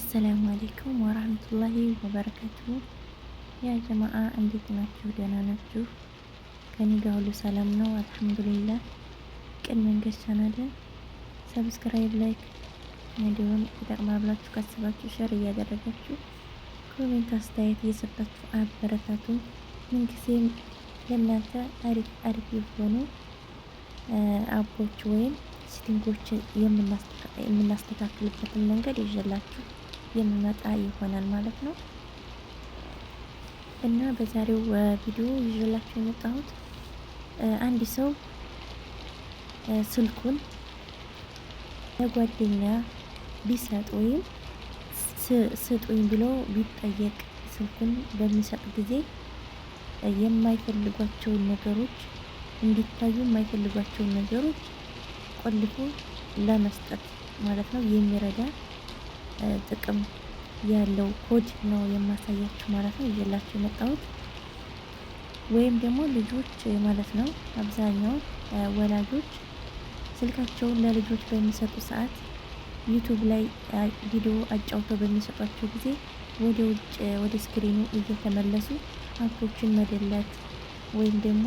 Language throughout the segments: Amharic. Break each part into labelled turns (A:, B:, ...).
A: አሰላሙ አሌይኩም ወራህመቱላሂ ወበረካቱ። ያ ጀማአ እንዴት ናችሁ? ደህና ናችሁ? ከኔ ጋር ሁሉ ሰላም ነው አልሐምዱሊላህ። ቅን መንገድ ቻናልን ሰብስክራይብ፣ ላይክ እንዲሁም ይጠቅማል ብላችሁ ካስባችሁ ሸር እያደረጋችሁ ኮሜንት አስተያየት እየሰጣችሁ አበረታቱን። ምንጊዜም ለእናንተ አሪፍ አሪፍ የሆኑ አቦች ወይም ሴቲንጎችን የምናስተካክልበትን መንገድ ይዤላችሁ የምመጣ ይሆናል ማለት ነው። እና በዛሬው ቪዲዮ ይዤላችሁ የመጣሁት አንድ ሰው ስልኩን ለጓደኛ ቢሰጥ ወይም ስጡኝ ብሎ ቢጠየቅ ስልኩን በሚሰጥ ጊዜ የማይፈልጓቸውን ነገሮች እንዲታዩ የማይፈልጓቸውን ነገሮች ቆልፎ ለመስጠት ማለት ነው የሚረዳ ጥቅም ያለው ኮድ ነው የማሳያችሁ ማለት ነው ይዤላችሁ የመጣሁት። ወይም ደግሞ ልጆች ማለት ነው አብዛኛው ወላጆች ስልካቸውን ለልጆች በሚሰጡ ሰዓት ዩቱብ ላይ ቪዲዮ አጫውተው በሚሰጧቸው ጊዜ ወደ ውጭ ወደ ስክሪኑ እየተመለሱ አፖችን መደለት ወይም ደግሞ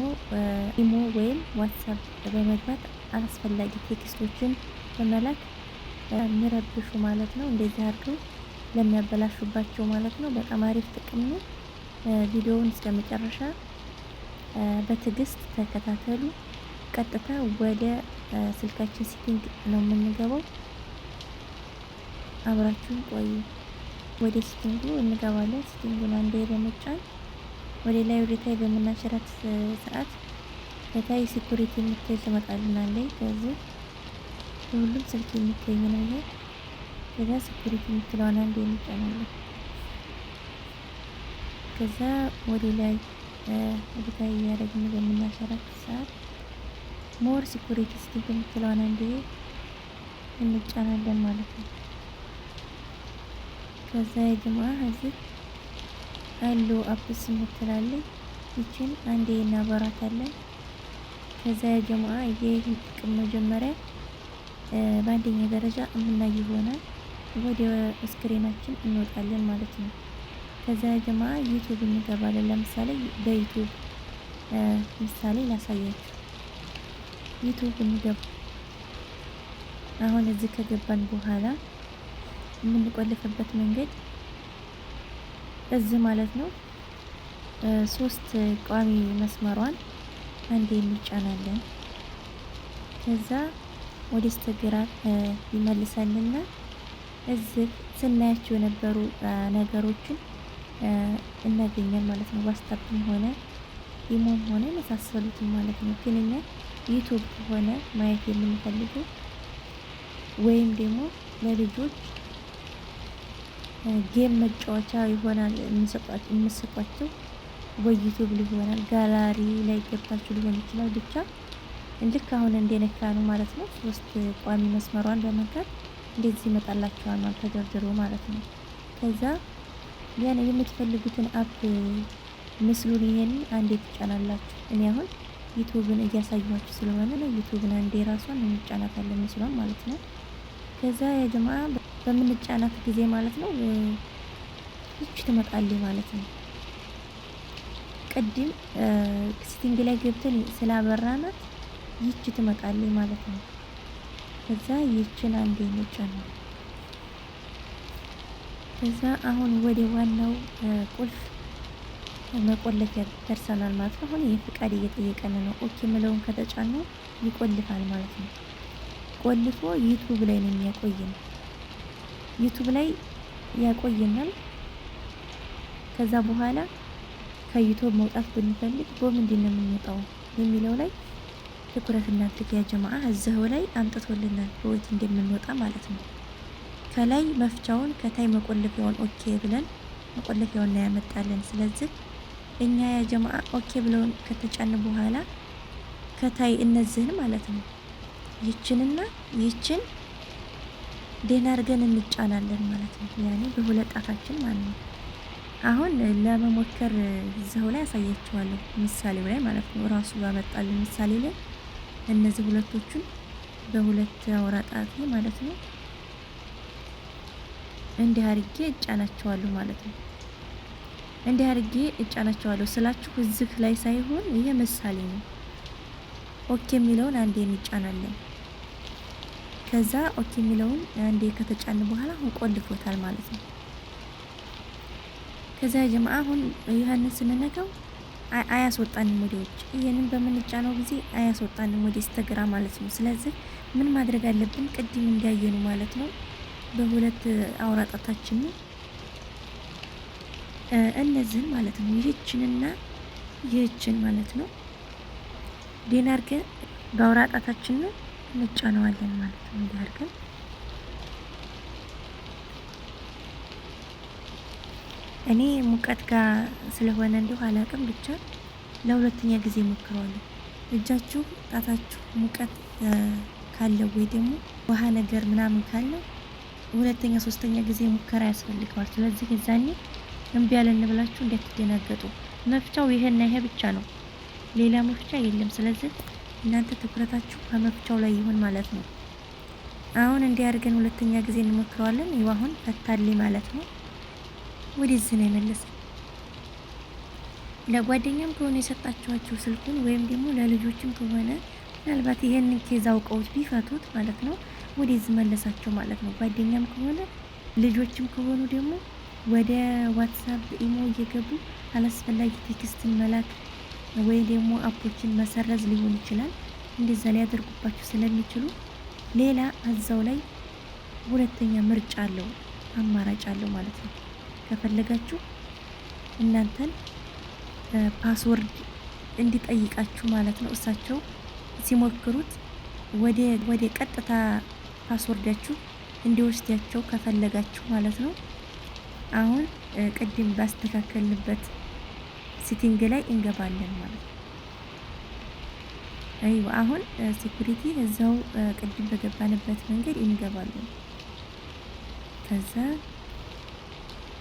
A: ኢሞ ወይም ዋትሳፕ በመግባት አላስፈላጊ ቴክስቶችን በመላክ የሚረብሹ ማለት ነው። እንደዚህ አድርገው ለሚያበላሹባቸው ማለት ነው በጣም አሪፍ ጥቅም ነው። ቪዲዮውን እስከ መጨረሻ በትዕግስት ተከታተሉ። ቀጥታ ወደ ስልካችን ሴቲንግ ነው የምንገባው። አብራችሁን ቆዩ። ወደ ሴቲንጉ እንገባለን። ሴቲንጉን አንዴ በመጫን ወደ ላይ ወደ ታይ በምናሸራት ሰዓት ከታይ ሲኩሪቲ የምትል ትመጣልናለች። ከዚህ ሁሉም ስልክ የሚገኝ ነው ይሄ። ከዛ ሲኩሪቲ የምትለዋን አንዴ እንጫናለን። ከዛ ወደ ላይ ወደ ታይ እያደረግን በምናሸራት ሰዓት ሞር ሲኩሪቲ ስቲክ የምትለዋን አንዴ እንጫናለን ማለት ነው። ከዛ የጀማ እዚህ አሉ አፕስ የምትላለች ይችን አንዴ እናበራታለን። ከዛ የጀማ ይሄ ጥቅም መጀመሪያ በአንደኛ ደረጃ የምናይ ይሆናል። ወደ ስክሪናችን እንወጣለን ማለት ነው። ከዛ የጀማ ዩቲዩብ እንገባለን። ለምሳሌ በዩቲዩብ ምሳሌ ላሳያችሁ። ዩቲዩብ እንገባ። አሁን እዚህ ከገባን በኋላ የምንቆልፍበት መንገድ እዚህ ማለት ነው። ሶስት ቋሚ መስመሯን አንዴ እንጫናለን። ከዛ ወደ ስተግራ ይመልሰልና እዚህ ስናያቸው የነበሩ ነገሮችን እናገኛል ማለት ነው። ዋትስአፕም ሆነ ኢሞም ሆነ የመሳሰሉትን ማለት ነው። ግን እኛ ዩቲዩብ ከሆነ ማየት የምንፈልገው ወይም ደግሞ ለልጆች ጌም መጫወቻ ይሆናል የምትሰጧቸው ወይ ዩቲዩብ ሊሆናል ጋላሪ ላይ ገብታችሁ ሊሆን ይችላል። ብቻ ልክ አሁን እንደነካ ነው ማለት ነው። ሶስት ቋሚ መስመሯን በመንካት እንደዚህ ይመጣላችኋል ማለት ተደርድሮ ማለት ነው። ከዛ ያን የምትፈልጉትን አፕ ምስሉን ይሄን አንዴ ትጫናላችሁ። እኔ አሁን ዩቲዩብን እያሳየኋችሁ ስለሆነ ነው። ዩቲዩብን አንዴ ራሷን እንጫናታለን ምስሏን ማለት ነው። ከዛ የጀማ በምንጫናት ጊዜ ማለት ነው ይቺ ትመጣለች ማለት ነው። ቅድም ሴቲንግ ላይ ገብተን ስላበራናት ይቺ ትመጣለች ማለት ነው። ከዛ ይቺን አንዴ እንጫናለን። ከዛ አሁን ወደ ዋናው ቁልፍ መቆለፊያ ደርሰናል ማለት ነው። አሁን የፍቃድ እየጠየቀን ነው። ኦኬ ምለውን ከተጫኑ ይቆልፋል ማለት ነው። ቆልፎ ዩቲዩብ ላይ ነው የሚያቆየን። ዩቲዩብ ላይ ያቆየናል። ከዛ በኋላ ከዩቲዩብ መውጣት ብንፈልግ በምንድን ነው የምንወጣው የሚለው ላይ ትኩረት እናድርግ ያ ጀማዓ። እዛው ላይ አምጥቶልናል በወት እንደምንወጣ ማለት ነው። ከላይ መፍቻውን ከታይ መቆለፊያውን ኦኬ ብለን መቆለፊያውን ነው ያመጣልን። ስለዚህ እኛ ያ ጀማዓ ኦኬ ብለውን ከተጫን በኋላ ከታይ እነዚህን ማለት ነው ይችንና ይችን ደህና አድርገን እንጫናለን ማለት ነው። ያኔ በሁለት ጣታችን ማለት ነው። አሁን ለመሞከር እዛው ላይ አሳያችኋለሁ ምሳሌው ላይ ማለት ነው። ራሱ ያመጣልን ምሳሌ ላይ እነዚህ ሁለቶቹን በሁለት አውራ ጣቴ ማለት ነው እንዲህ አድርጌ እጫናቸዋለሁ ማለት ነው። እንዲህ አድርጌ እጫናቸዋለሁ ስላችሁ እዚህ ላይ ሳይሆን ይሄ ምሳሌ ነው። ኦኬ የሚለውን አንዴ እንጫናለን። ከዛ ኦኬ የሚለውን አንዴ ከተጫን በኋላ አሁን ቆልፎታል ማለት ነው። ከዛ ጀማ አሁን ይህንን ስንነካው አያስወጣንም ወደ ውጭ። ይህንን በምንጫነው ጊዜ አያስወጣንም ወደ ኢንስታግራም ማለት ነው። ስለዚህ ምን ማድረግ አለብን? ቅድም እንዳየኑ ማለት ነው በሁለት አውራጣታችን ነው እነዚህን ማለት ነው ይህችንና ይህችን ማለት ነው ዴና አድርገን በአውራጣታችን ነው እንጫነዋለን ማለት ነው። እንዲህ አድርገን እኔ ሙቀት ጋር ስለሆነ እንደው አላቅም ብቻ ለሁለተኛ ጊዜ ሞክረዋለሁ። እጃችሁ ጣታችሁ ሙቀት ካለው ወይ ደግሞ ውሃ ነገር ምናምን ካለው ሁለተኛ ሶስተኛ ጊዜ ሙከራ ያስፈልገዋል። ስለዚህ የዛኔ እምቢ ያለን ብላችሁ እንዳትደናገጡ። መፍቻው ይሄና ይሄ ብቻ ነው፣ ሌላ መፍቻ የለም። ስለዚህ እናንተ ትኩረታችሁ ከመፍቻው ላይ ይሁን ማለት ነው። አሁን እንዲህ አድርገን ሁለተኛ ጊዜ እንሞክረዋለን። ይኸው አሁን ፈታልኝ ማለት ነው። ወደዚህ ነው የመለሰኝ። ለጓደኛም ከሆነ የሰጣችኋቸው ስልኩን ወይም ደግሞ ለልጆችም ከሆነ ምናልባት ይሄንን ኬዝ አውቀውት ቢፈቱት ማለት ነው ወደዚህ መለሳቸው ማለት ነው። ጓደኛም ከሆነ ልጆችም ከሆኑ ደግሞ ወደ ዋትሳፕ ኢሞ እየገቡ አላስፈላጊ ቴክስትን መላክ ወይ ደግሞ አፖችን መሰረዝ ሊሆን ይችላል። እንደዛ ሊያደርጉባችሁ ስለሚችሉ ሌላ እዛው ላይ ሁለተኛ ምርጫ አለው፣ አማራጭ አለው ማለት ነው። ከፈለጋችሁ እናንተን ፓስወርድ እንዲጠይቃችሁ ማለት ነው። እሳቸው ሲሞክሩት ወደ ቀጥታ ፓስወርዳችሁ እንዲወስዳቸው ከፈለጋችሁ ማለት ነው። አሁን ቅድም ባስተካከልንበት ሴቲንግ ላይ እንገባለን ማለት ነው። አይዋ አሁን ሴኩሪቲ እዛው ቅድም በገባንበት መንገድ እንገባለን። ከዛ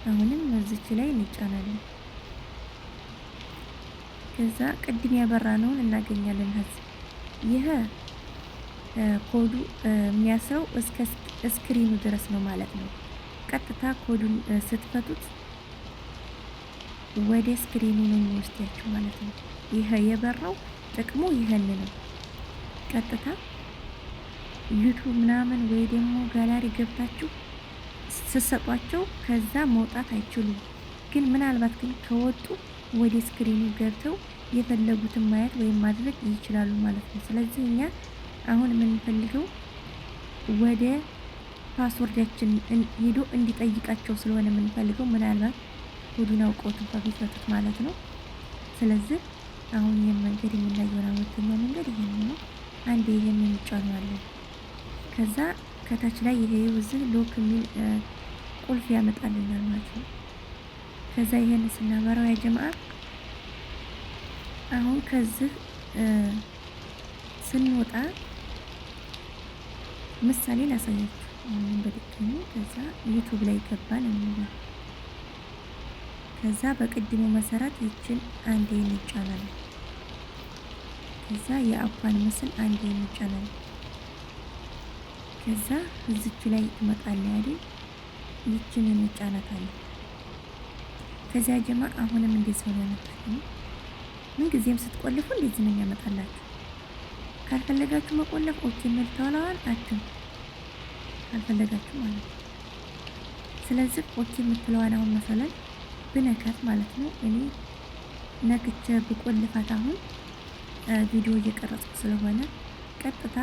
A: አሁንም እዚች ላይ እንጫናለን። ከዛ ቅድም ያበራነውን እናገኛለን። ይሄ ኮዱ የሚያስረው እስከ ስክሪኑ ድረስ ነው ማለት ነው። ቀጥታ ኮዱን ስትፈቱት ወደ ስክሪኑ ነው የሚወስዳችሁ ማለት ነው። ይሄ የበራው ጥቅሙ ይሄን ነው። ቀጥታ ዩቱብ ምናምን ወይ ደግሞ ጋላሪ ገብታችሁ ስሰጧቸው ከዛ መውጣት አይችሉም። ግን ምናልባት ግን ከወጡ ወደ ስክሪኑ ገብተው የፈለጉትን ማየት ወይም ማድረግ ይችላሉ ማለት ነው። ስለዚህ እኛ አሁን የምንፈልገው ወደ ፓስወርዳችን ሄዶ እንዲጠይቃቸው ስለሆነ የምንፈልገው ምናልባት ኮዱን አውቀውት ቢፈቱት ማለት ነው። ስለዚህ አሁን ይህን መንገድ የምናየው ሁለተኛው መንገድ ይሄን ነው። አንዴ ይሄን እንጫናለን። ከዛ ከታች ላይ ይሄ ውዝህ ሎክ የሚል ቁልፍ ያመጣልናል ማለት ነው። ከዛ ይሄን ስናበራው ያ ጀማዓ አሁን ከዚህ ስንወጣ ምሳሌ ላሳያችሁ አሁን በድጋሚ። ከዛ ዩቲዩብ ላይ ገባን እንበል። ከዛ በቅድሙ መሰረት ይችን አንዴ እንጫናለን። ከዛ የአፓን ምስል አንዴ እንጫናለን። ከዛ እዚች ላይ ትመጣለች አይደል? ይችን እንጫናታለን። ከዛ ጀማ አሁንም እንደዚህ ነው ያመጣልኝ። ምን ጊዜም ስትቆልፉ እንደዚህ ነው ያመጣላችሁ። ካልፈለጋችሁ መቆለፍ ኦኬ መልተዋላል አትም ካልፈለጋችሁ ማለት ነው። ስለዚህ ኦኬ የምትለዋን አሁን መሰለን ብነካት ማለት ነው እኔ ነክቼ ብቆልፋት አሁን ቪዲዮ እየቀረጽኩ ስለሆነ ቀጥታ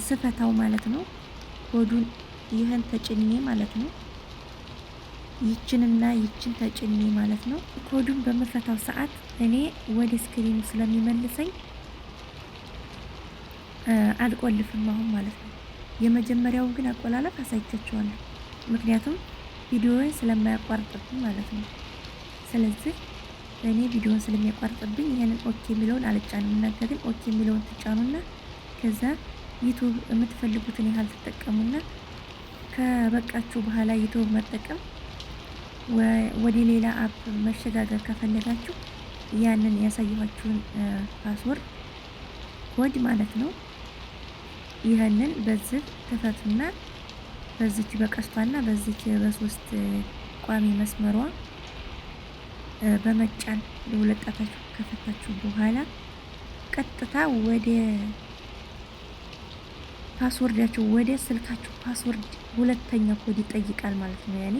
A: ስፈታው ማለት ነው ኮዱን ይህን ተጭኔ ማለት ነው ይችንና ይችን ተጭኔ ማለት ነው ኮዱን በመፈታው ሰዓት እኔ ወደ ስክሪኑ ስለሚመልሰኝ አልቆልፍም አሁን ማለት ነው። የመጀመሪያውን ግን አቆላለፍ አሳይቻችኋለሁ፣ ምክንያቱም ቪዲዮውን ስለማያቋርጥብኝ ማለት ነው። ስለዚህ እኔ ቪዲዮውን ስለሚያቋርጥብኝ ይሄንን ኦኬ የሚለውን አልጫንም። እናንተ ግን ኦኬ የሚለውን ትጫኑና ከዛ ዩቲዩብ የምትፈልጉትን ያህል ትጠቀሙና ከበቃችሁ በኋላ ዩቲዩብ መጠቀም ወደ ሌላ አፕ መሸጋገር ከፈለጋችሁ ያንን ያሳየኋችሁን ፓስወርድ ኮድ ማለት ነው ይህንን በዚህ ትፈቱና በዚች በቀስቷና በዚች በሶስት ቋሚ መስመሯ በመጫን ለሁለት ጣታችሁ ከፈታችሁ በኋላ ቀጥታ ወደ ፓስወርዳችሁ ወደ ስልካችሁ ፓስወርድ ሁለተኛ ኮድ ይጠይቃል ማለት ነው። ያኔ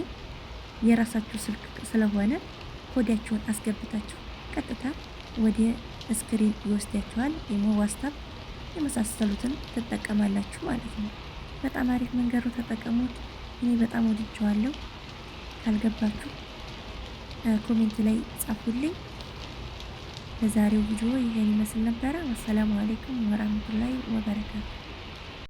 A: የራሳችሁ ስልክ ስለሆነ ኮዳችሁን አስገብታችሁ ቀጥታ ወደ ስክሪን ይወስዳችኋል። ኢሞ፣ ዋትስአፕ የመሳሰሉትን ትጠቀማላችሁ ማለት ነው። በጣም አሪፍ መንገዱ ተጠቀሙት። እኔ በጣም ወድጀዋለሁ። ካልገባችሁ ኮሜንት ላይ ጻፉልኝ። ለዛሬው ቪዲዮ ይሄን ይመስል ነበረ። ወሰላሙ አለይኩም ወራህመቱላሂ ወበረካቱ።